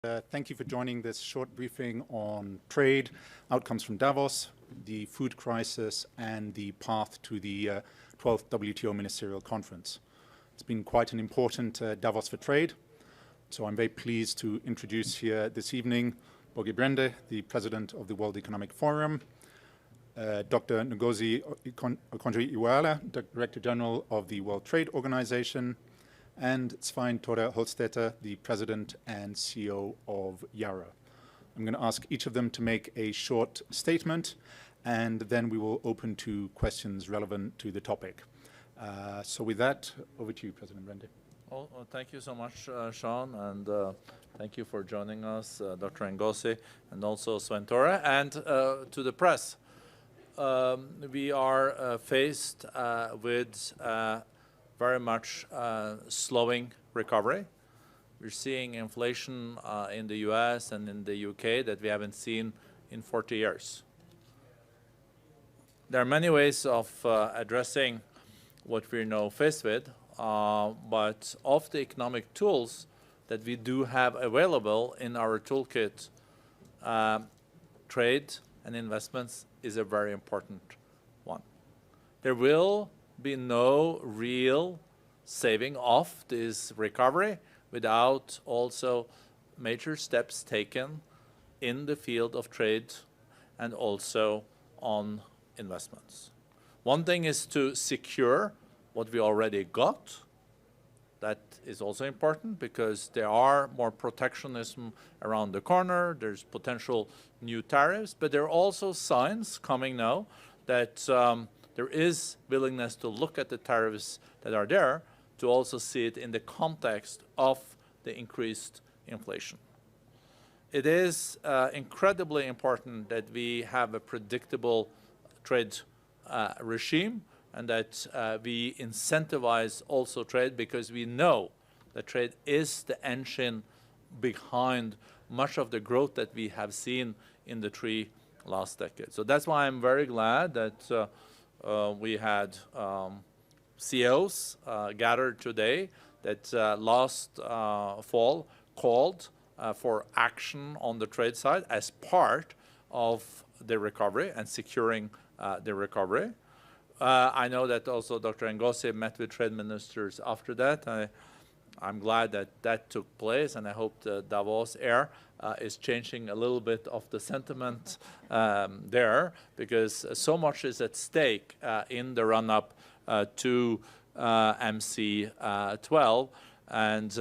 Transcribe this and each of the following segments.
Thank you for joining this short briefing on trade, outcomes from Davos, the food crisis, and the path to the 12th WTO Ministerial Conference. It's been quite an important Davos for trade, so I'm very pleased to introduce here this evening Børge Brende, the President of the World Economic Forum, Dr. Ngozi Okonjo-Iweala, Director-General of the World Trade Organization, and Svein Tore Holstetter, the President and CEO of Yara. I'm going to ask each of them to make a short statement, and then we will open to questions relevant to the topic. So with that, over to you, President Brende. Well, thank you so much, Sean, and thank you for joining us, Dr. Ngozi, and also Svein Tore, and to the press. We are faced with very much slowing recovery. We're seeing inflation in the US and in the UK that we haven't seen in 40 years. There are many ways of addressing what we're now faced with, but of the economic tools that we do have available in our toolkit, trade and investments is a very important one. There will be no real saving of this recovery without also major steps taken in the field of trade and also on investments. One thing is to secure what we already got. That is also important because there are more protectionism around the corner. There's potential new tariffs, but there are also signs coming now that there is willingness to look at the tariffs that are there to also see it in the context of the increased inflation. It is incredibly important that we have a predictable trade regime and that we incentivize also trade, because we know that trade is the engine behind much of the growth that we have seen in the last 3 decades. So that's why I'm very glad that we had CEOs gathered today that last fall called for action on the trade side as part of the recovery and securing the recovery. I know that also Dr. Ngozi met with trade ministers after that. I'm glad that that took place, and I hope the Davos air is changing a little bit of the sentiment there, because so much is at stake in the run-up to MC12, and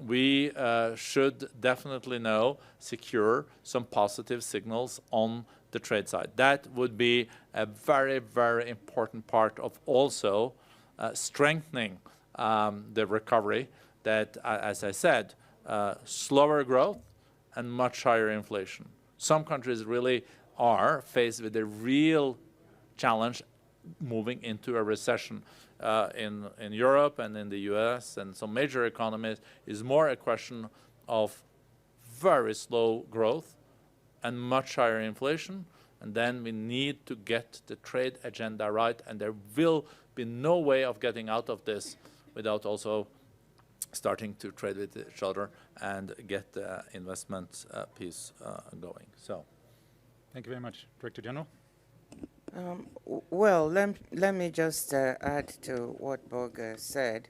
we should definitely now secure some positive signals on the trade side. That would be a very, very important part of also strengthening the recovery that, as I said, slower growth and much higher inflation. Some countries really are faced with a real challenge moving into a recession. In Europe and in the US and some major economies is more a question of very slow growth and much higher inflation, and then we need to get the trade agenda right, and there will be no way of getting out of this without also starting to trade with each other and get the investment piece going. So, thank you very much. Director General? Well, let me just add to what Børge said.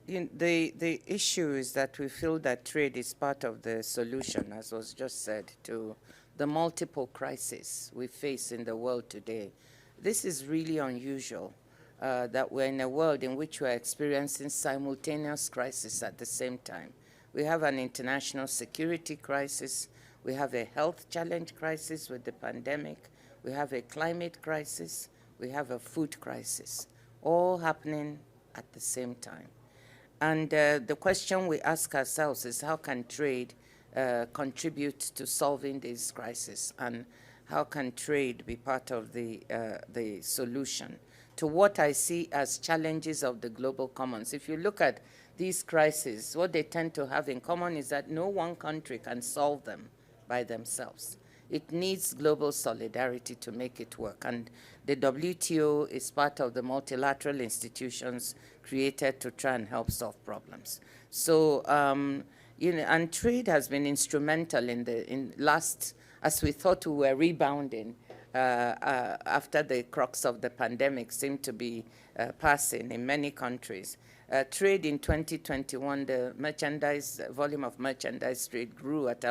The issue is that we feel that trade is part of the solution, as was just said, to the multiple crises we face in the world today. This is really unusual, that we're in a world in which we're experiencing simultaneous crises at the same time. We have an international security crisis. We have a health challenge crisis with the pandemic. We have a climate crisis. We have a food crisis, all happening at the same time. And the question we ask ourselves is, how can trade contribute to solving this crisis? And how can trade be part of the solution to what I see as challenges of the global commons? If you look at these crises, what they tend to have in common is that no one country can solve them by themselves. It needs global solidarity to make it work. And the WTO is part of the multilateral institutions created to try and help solve problems. So, and trade has been instrumental in last, as we thought we were rebounding after the crux of the pandemic seemed to be passing in many countries. Trade in 2021, the volume of merchandise trade grew at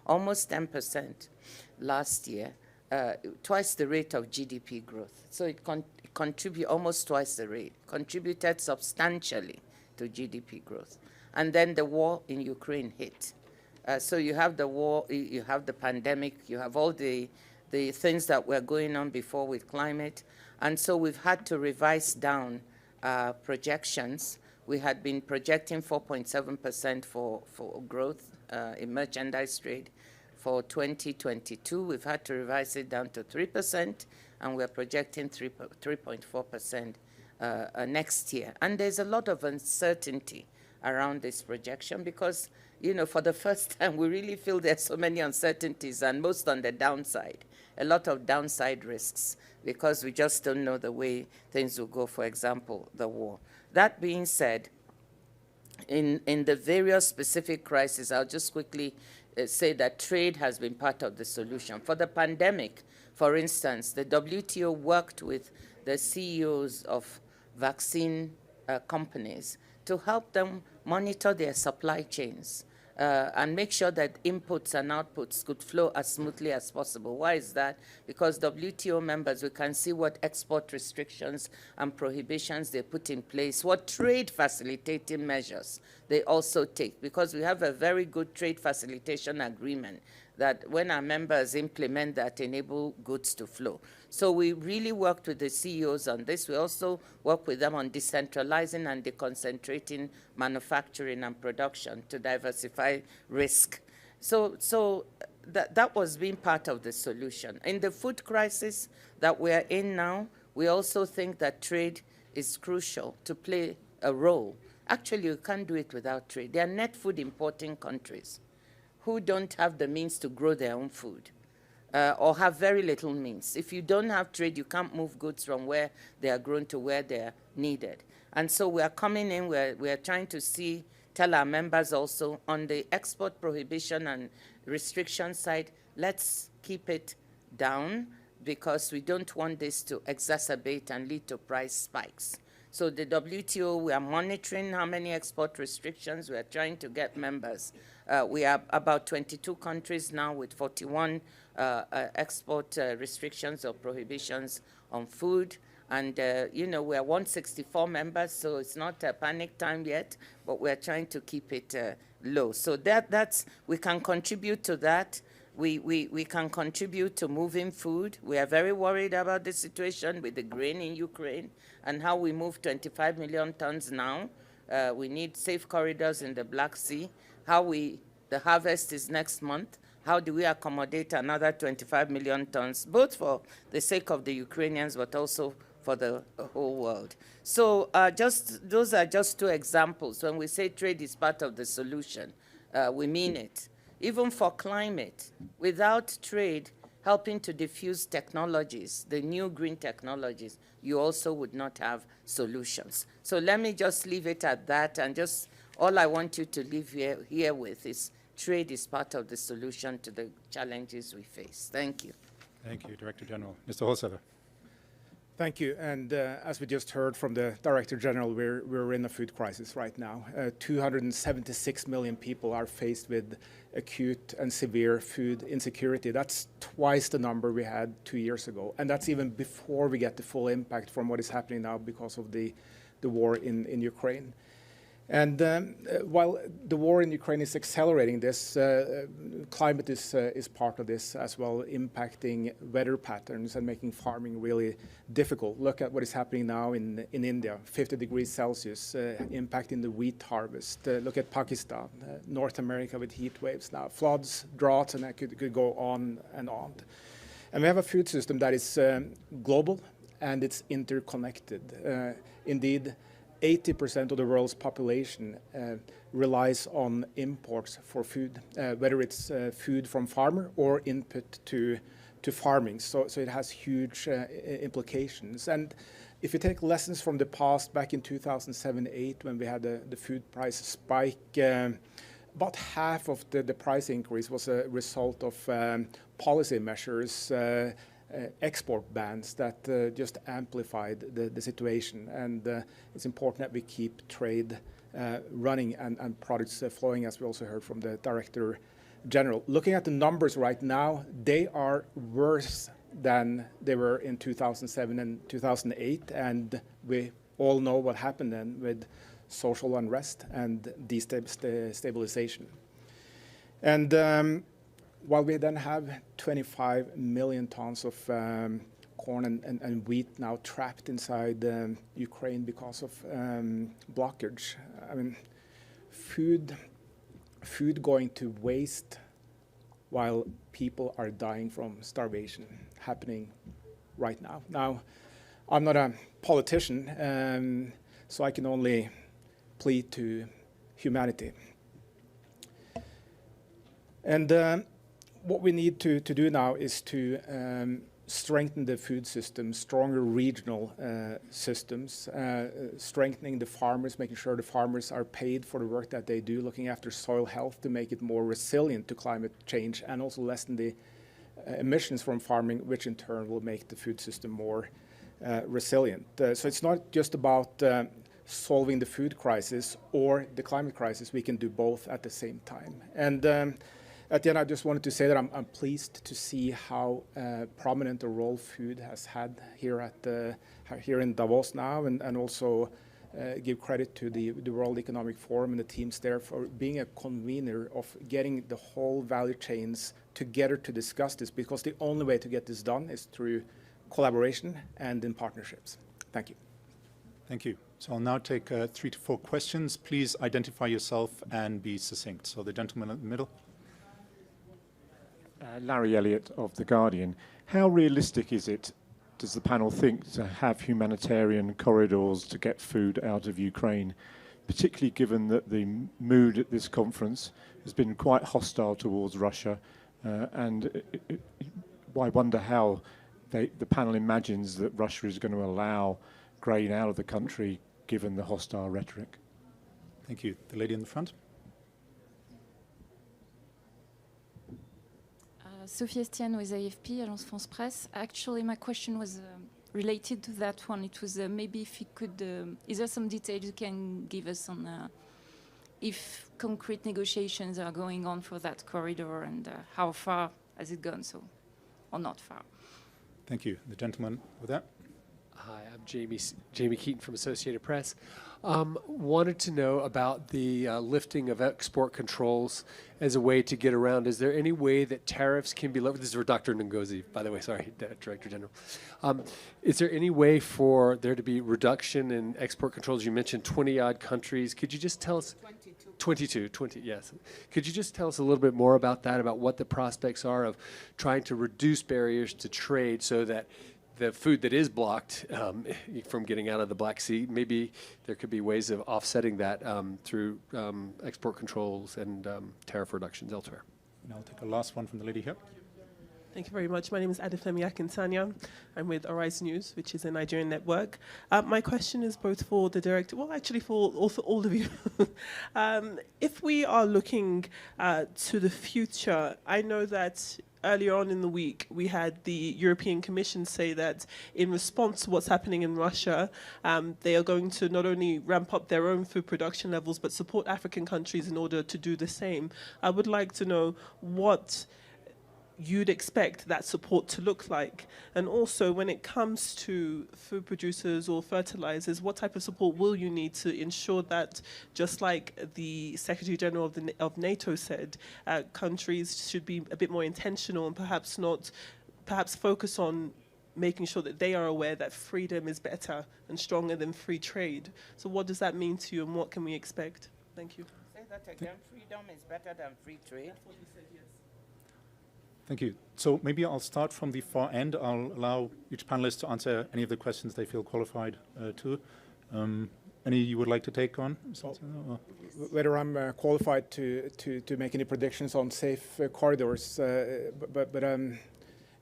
almost 10% last year, twice the rate of GDP growth. So it contributed almost twice the rate, contributed substantially to GDP growth. And then the war in Ukraine hit. So you have the war, you have the pandemic, you have all the things that were going on before with climate. And so we've had to revise down projections. We had been projecting 4.7% for growth in merchandise trade for 2022. We've had to revise it down to 3%, and we're projecting 3.4% next year. And there's a lot of uncertainty around this projection because, for the first time, we really feel there's so many uncertainties, and most on the downside, a lot of downside risks, because we just don't know the way things will go, for example, the war. That being said, in the various specific crises, I'll just quickly say that trade has been part of the solution. For the pandemic, for instance, the WTO worked with the CEOs of vaccine companies to help them monitor their supply chains and make sure that inputs and outputs could flow as smoothly as possible. Why is that? Because WTO members, we can see what export restrictions and prohibitions they put in place, what trade facilitating measures they also take, because we have a very good trade facilitation agreement that when our members implement that, enable goods to flow. So we really worked with the CEOs on this. We also work with them on decentralizing and deconcentrating manufacturing and production to diversify risk. So that was being part of the solution. In the food crisis that we are in now, we also think that trade is crucial to play a role. Actually, you can't do it without trade. They are net food importing countries who don't have the means to grow their own food or have very little means. If you don't have trade, you can't move goods from where they are grown to where they are needed. And so we are coming in, we are trying to tell our members also on the export prohibition and restriction side, let's keep it down because we don't want this to exacerbate and lead to price spikes. So the WTO, we are monitoring how many export restrictions. We are trying to get members. We are about 22 countries now with 41 export restrictions or prohibitions on food. And, we are 164 members, so it's not a panic time yet, but we're trying to keep it low. So we can contribute to that. We can contribute to moving food. We are very worried about the situation with the grain in Ukraine and how we move 25 million tons now. We need safe corridors in the Black Sea. The harvest is next month. How do we accommodate another 25 million tons, both for the sake of the Ukrainians, but also for the whole world? So those are just two examples. When we say trade is part of the solution, we mean it. Even for climate, without trade helping to diffuse technologies, the new green technologies, you also would not have solutions. So let me just leave it at that, and just all I want you to leave here with is trade is part of the solution to the challenges we face. Thank you. Thank you, Director General. Mr. Holsever. Thank you. And as we just heard from the Director General, we're in a food crisis right now. 276 million people are faced with acute and severe food insecurity. That's twice the number we had 2 years ago. And that's even before we get the full impact from what is happening now because of the war in Ukraine. And while the war in Ukraine is accelerating this, climate is part of this as well, impacting weather patterns and making farming really difficult. Look at what is happening now in India, 50 degrees Celsius, impacting the wheat harvest. Look at Pakistan, North America with heat waves now, floods, droughts, and that could go on and on. And we have a food system that is global and it's interconnected. Indeed, 80% of the world's population relies on imports for food, whether it's food from farmer or input to farming. So it has huge implications. And if you take lessons from the past, back in 2007-8, when we had the food price spike, about half of the price increase was a result of policy measures, export bans that just amplified the situation. And it's important that we keep trade running and products flowing, as we also heard from the Director-General. Looking at the numbers right now, they are worse than they were in 2007 and 2008, and we all know what happened then with social unrest and destabilization. And while we then have 25 million tons of corn and wheat now trapped inside Ukraine because of blockage, I mean, food going to waste while people are dying from starvation happening right now. Now, I'm not a politician, so I can only plead to humanity. And what we need to do now is to strengthen the food system, stronger regional systems, strengthening the farmers, making sure the farmers are paid for the work that they do, looking after soil health to make it more resilient to climate change, and also lessen the emissions from farming, which in turn will make the food system more resilient. So it's not just about solving the food crisis or the climate crisis. We can do both at the same time. And at the end, I just wanted to say that I'm pleased to see how prominent a role food has had here in Davos now, and also give credit to the World Economic Forum and the teams there for being a convener of getting the whole value chains together to discuss this, because the only way to get this done is through collaboration and in partnerships. Thank you. Thank you. So I'll now take 3 to 4 questions. Please identify yourself and be succinct. So the gentleman in the middle. Larry Elliott of The Guardian. How realistic is it, does the panel think, to have humanitarian corridors to get food out of Ukraine, particularly given that the mood at this conference has been quite hostile towards Russia? And I wonder how the panel imagines that Russia is going to allow grain out of the country, given the hostile rhetoric. Thank you. The lady in the front. Sophie Estienne with AFP, Agence France Presse. Actually, my question was related to that one. It was maybe if you could, is there some details you can give us on if concrete negotiations are going on for that corridor, and how far has it gone, so, or not far? Thank you. The gentleman with that. Hi, I'm Jamie Keaton from Associated Press. Wanted to know about the lifting of export controls as a way to get around. Is there any way that tariffs can be lowered? This is for Dr. Ngozi, by the way, sorry, Director-General. Is there any way for there to be reduction in export controls? You mentioned 20-odd countries. Could you just tell us? 20, yes. Could you just tell us a little bit more about that, about what the prospects are of trying to reduce barriers to trade so that the food that is blocked from getting out of the Black Sea, maybe there could be ways of offsetting that through export controls and tariff reductions elsewhere. And I'll take a last one from the lady here. Thank you very much. My name is Adefemi Akinsanya. I'm with Arise News, which is a Nigerian network. My question is both for the director, well, actually for all of you. If we are looking to the future, I know that earlier on in the week, we had the European Commission say that in response to what's happening in Russia, they are going to not only ramp up their own food production levels, but support African countries in order to do the same. I would like to know what you'd expect that support to look like. And also, when it comes to food producers or fertilizers, what type of support will you need to ensure that, just like the Secretary-General of NATO said, countries should be a bit more intentional and perhaps focus on making sure that they are aware that freedom is better and stronger than free trade. So what does that mean to you, and what can we expect? Thank you. Say that again. Freedom is better than free trade. That's what you said, yes. Thank you. So maybe I'll start from the far end. I'll allow each panelist to answer any of the questions they feel qualified to. Any you would like to take on? Whether I'm qualified to make any predictions on safe corridors, but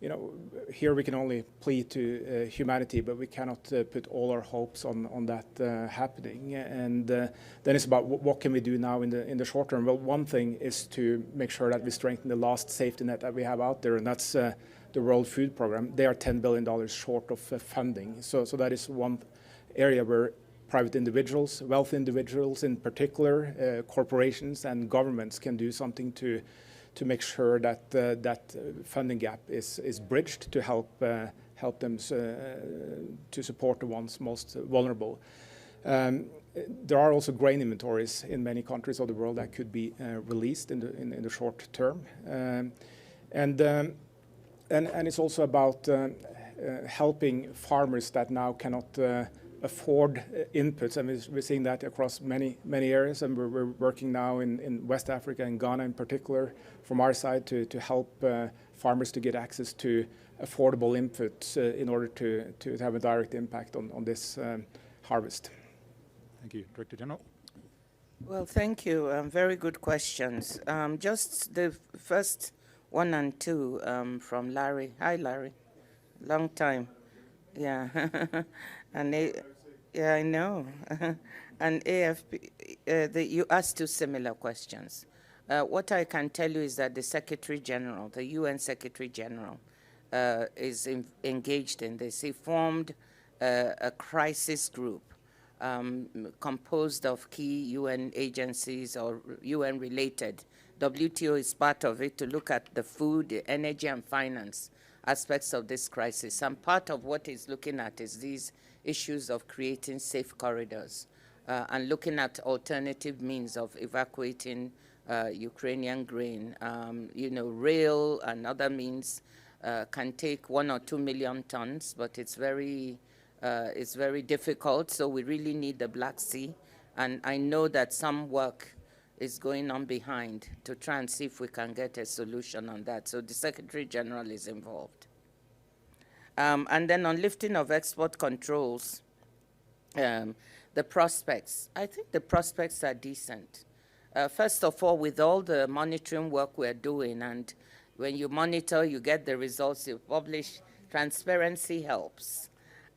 you know, here we can only plead to humanity, but we cannot put all our hopes on that happening. And then it's about what can we do now in the short term. Well, one thing is to make sure that we strengthen the last safety net that we have out there, and that's the World Food Program. They are $10 billion short of funding. So that is one area where private individuals, wealthy individuals in particular, corporations and governments can do something to make sure that that funding gap is bridged to help them to support the ones most vulnerable. There are also grain inventories in many countries of the world that could be released in the short term, and it's also about helping farmers that now cannot afford inputs, and we're seeing that across many areas, and we're working now in West Africa and Ghana in particular from our side to help farmers to get access to affordable inputs in order to have a direct impact on this harvest. Thank you. Director-General. Well, thank you. Very good questions. Just the first one and two from Larry. Hi, Larry. Long time. Yeah. And yeah, I know. And AFP, you asked two similar questions. What I can tell you is that the Secretary General, the UN Secretary General, is engaged in this. He formed a crisis group composed of key UN agencies or UN-related. WTO is part of it to look at the food, the energy, and finance aspects of this crisis. And part of what he's looking at is these issues of creating safe corridors and looking at alternative means of evacuating Ukrainian grain. You know, rail and other means can take 1 or 2 million tons, but it's very difficult. So we really need the Black Sea. And I know that some work is going on behind to try and see if we can get a solution on that. So the Secretary General is involved. And then on lifting of export controls, the prospects, I think the prospects are decent. First of all, with all the monitoring work we're doing, and when you monitor, you get the results, you publish, transparency helps.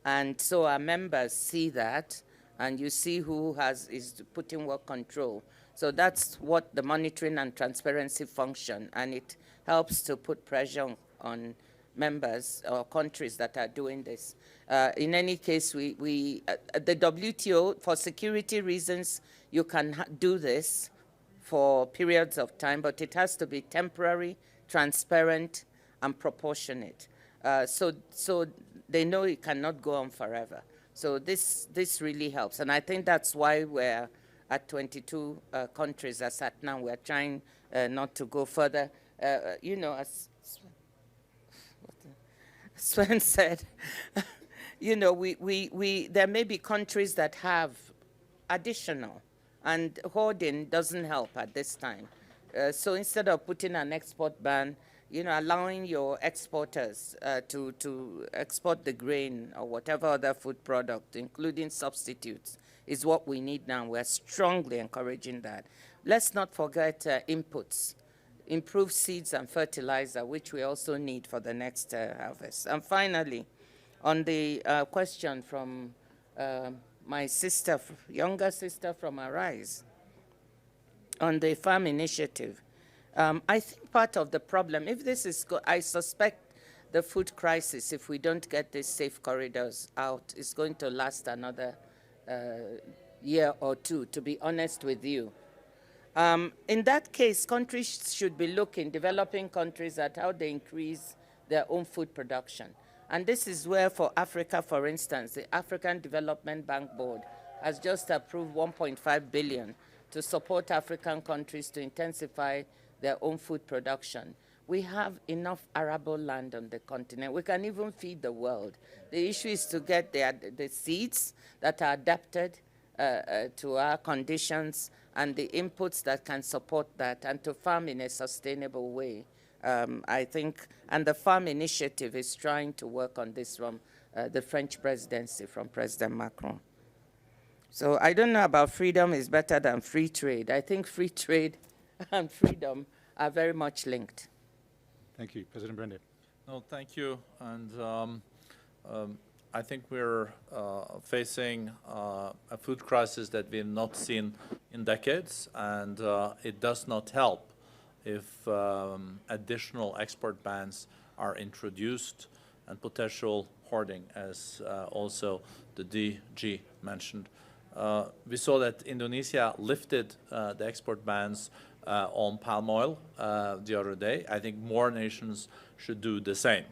And so our members see that, and you see who is putting work control. So that's what the monitoring and transparency function, and it helps to put pressure on members or countries that are doing this. In any case, the WTO, for security reasons, you can do this for periods of time, but it has to be temporary, transparent, and proportionate. So they know it cannot go on forever. So this really helps, and I think that's why we're at 22 countries as at now. We're trying not to go further. You know, as Sven said, you know, there may be countries that have additional, and hoarding doesn't help at this time. So instead of putting an export ban, you know, allowing your exporters to export the grain or whatever other food product, including substitutes, is what we need now. We're strongly encouraging that. Let's not forget inputs, improved seeds and fertilizer, which we also need for the next harvest. And finally, on the question from my sister, younger sister from Arise, on the farm initiative, I think part of the problem, if this is, I suspect the food crisis, if we don't get these safe corridors out, is going to last another year or two, to be honest with you. In that case, countries should be looking, developing countries, at how they increase their own food production. And this is where, for Africa, for instance, the African Development Bank Board has just approved $1.5 billion to support African countries to intensify their own food production. We have enough arable land on the continent. We can even feed the world. The issue is to get the seeds that are adapted to our conditions and the inputs that can support that, and to farm in a sustainable way. I think, and the farm initiative is trying to work on this from the French presidency, from President Macron. So I don't know about freedom is better than free trade. I think free trade and freedom are very much linked. Thank you. President Brende. No, thank you. And I think we're facing a food crisis that we've not seen in decades, and it does not help if additional export bans are introduced and potential hoarding, as also the DG mentioned. We saw that Indonesia lifted the export bans on palm oil the other day. I think more nations should do the same,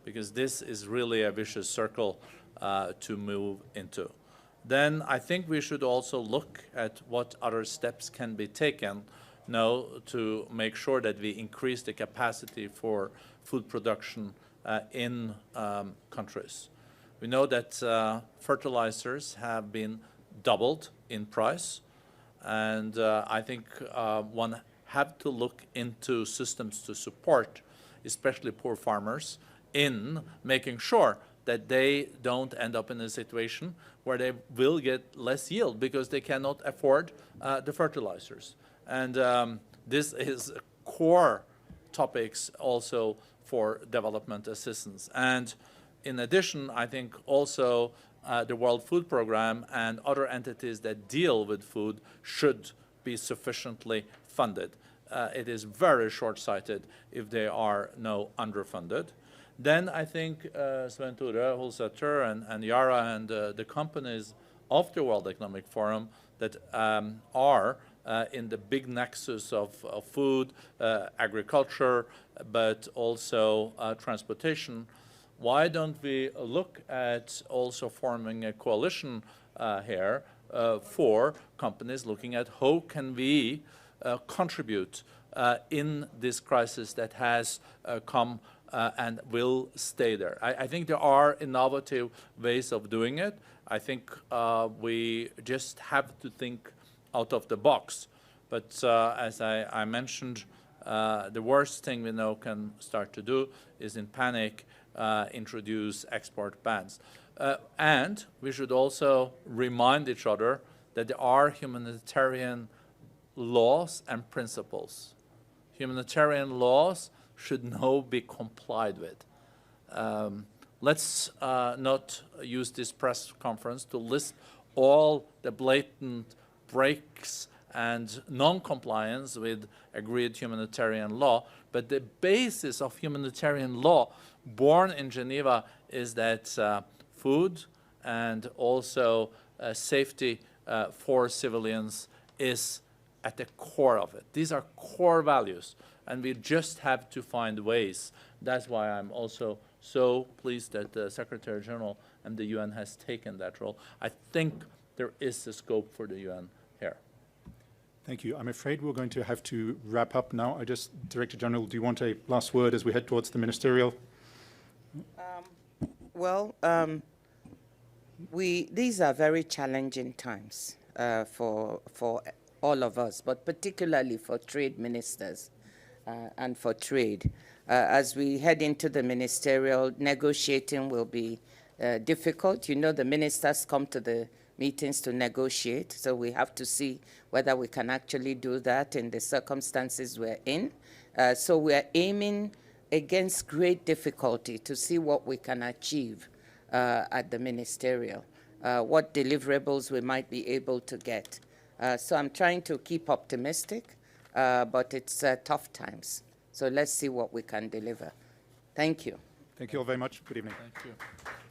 because this is really a vicious circle to move into. Then I think we should also look at what other steps can be taken now to make sure that we increase the capacity for food production in countries. We know that fertilizers have been doubled in price, and I think one have to look into systems to support, especially poor farmers, in making sure that they don't end up in a situation where they will get less yield because they cannot afford the fertilizers. And this is core topics also for development assistance. And in addition, I think also the World Food Programme and other entities that deal with food should be sufficiently funded. It is very short-sighted if they are now underfunded. Then I think Svein Tore Holsæter and Yara and the companies of the World Economic Forum that are in the big nexus of food, agriculture, but also transportation, why don't we look at also forming a coalition here for companies looking at how can we contribute in this crisis that has come and will stay there. I think there are innovative ways of doing it. I think we just have to think out of the box. But as I mentioned, the worst thing we now can start to do is in panic introduce export bans. And we should also remind each other that there are humanitarian laws and principles. Humanitarian laws should now be complied with. Let's not use this press conference to list all the blatant breaks and non-compliance with agreed humanitarian law, but the basis of humanitarian law born in Geneva is that food and also safety for civilians is at the core of it. These are core values, and we just have to find ways. That's why I'm also so pleased that the Secretary-General and the UN has taken that role. I think there is a scope for the UN here. Thank you. I'm afraid we're going to have to wrap up now. Director-General, do you want a last word as we head towards the ministerial? These are very challenging times for all of us, but particularly for trade ministers and for trade. As we head into the ministerial, negotiating will be difficult. You know, the ministers come to the meetings to negotiate, so we have to see whether we can actually do that in the circumstances we're in. So we're aiming against great difficulty to see what we can achieve at the ministerial, what deliverables we might be able to get. So I'm trying to keep optimistic, but it's tough times. So let's see what we can deliver. Thank you. Thank you all very much. Good evening. Thank you.